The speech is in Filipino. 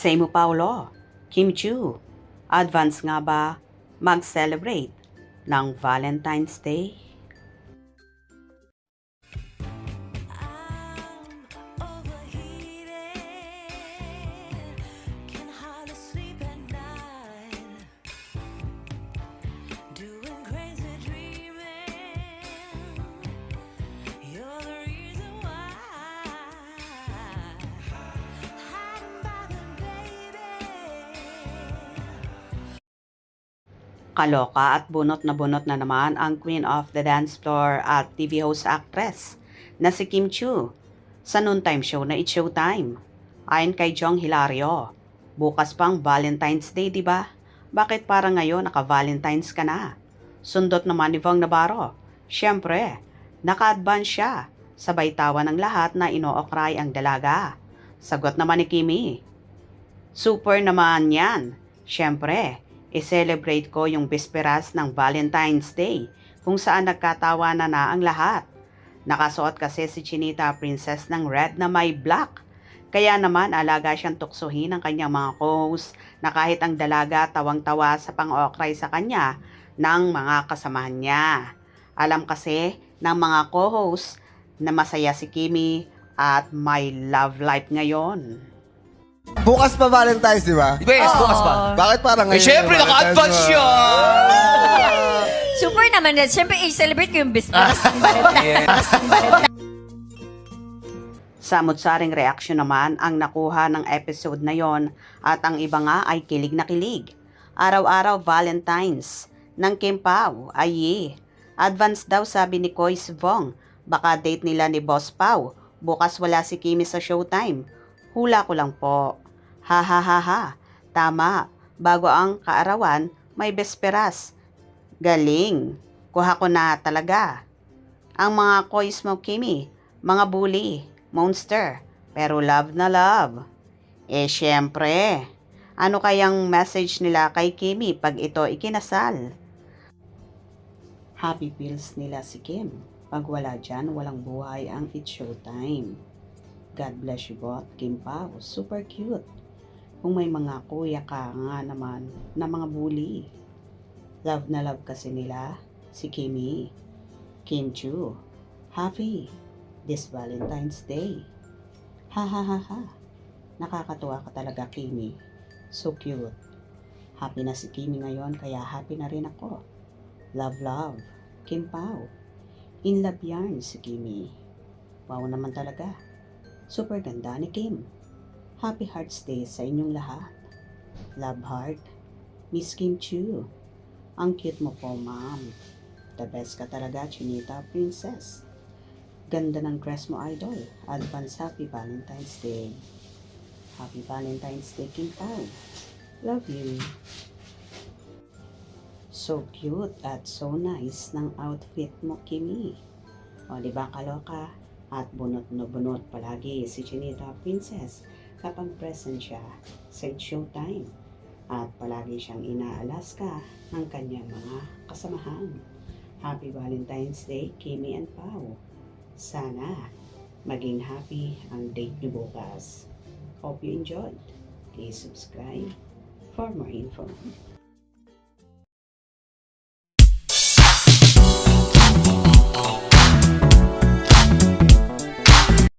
Same Paulo, Kim Chu, advance nga ba mag-celebrate ng Valentine's Day? Kaloka at bunot na naman ang queen of the dance floor at TV host actress na si Kim Chu sa noontime show na It's Showtime. Ayon kay Jong Hilario, bukas pang Valentine's Day, di ba? Bakit parang ngayon naka-Valentine's ka na? Sundot naman ni Vong Navarro, syempre, naka-advance siya. Sabay tawa ng lahat na inookray ang dalaga. Sagot naman ni Kimi, super naman yan. Syempre, i-celebrate ko yung bisperas ng Valentine's Day kung saan nagkatawanan na ang lahat. Nakasuot kasi si Chinita Princess ng red na may black. Kaya naman alaga siyang tuksohin ng kanyang mga co-host na kahit ang dalaga tawang-tawa sa pang-okray sa kanya ng mga kasamahan niya. Alam kasi ng mga co-host na masaya si Kimi at may love life ngayon. Bukas pa Valentine's, di ba? Yes, bukas pa. Bakit parang Eh, ngayon? syempre, yung naka-advance Valentine's siya! Super naman yan. Siyempre, i-celebrate ko yung business ng Valentine's. Samot-saring reaksyon naman ang nakuha ng episode na yon at ang iba nga ay kilig na kilig. Araw-araw Valentine's ng Kim Pao ay advance daw sabi ni Koy Svong. Baka date nila ni Boss Pao. Bukas wala si Kimi sa Showtime. Hula ko lang po. Ha ha ha ha. Tama. Bago ang kaarawan, may besperas. Galing. Kuha ko na talaga. Ang mga koys mo, Kimi, mga bully, monster, pero love na love. Eh, syempre, ano kayang message nila kay Kimi pag ito ikinasal? Happy pills nila si Kim. Pag wala dyan, walang buhay ang It's Showtime. God bless you both, Kim Pao. Super cute. Kung may mga kuya ka nga naman na mga bully. Love na love kasi nila si Kimi. Kim Chu. Happy this Valentine's Day. Ha ha ha ha. Nakakatuwa ka talaga, Kimi. So cute. Happy na si Kimi ngayon kaya happy na rin ako. Love love. Kim Pao. In love yarn si Kimi. Wow naman talaga. Super ganda ni Kim. Happy Hearts Day sa inyong lahat. Love heart. Miss Kim Chu. Ang cute mo po, ma'am. The best ka talaga, Chinita Princess. Ganda ng dress mo, idol. Advance Happy Valentine's Day. Happy Valentine's Day, Kim Pao. Love you. So cute at so nice ng outfit mo, Kimi. O, diba kaloka? At bunot na bunot palagi si Chinita Princess kapag present siya sa Showtime. At palagi siyang inaalaska ng kanyang mga kasamahan. Happy Valentine's Day, Kimi and Pao. Sana maging happy ang date niyo bukas. Hope you enjoyed. Please subscribe for more info.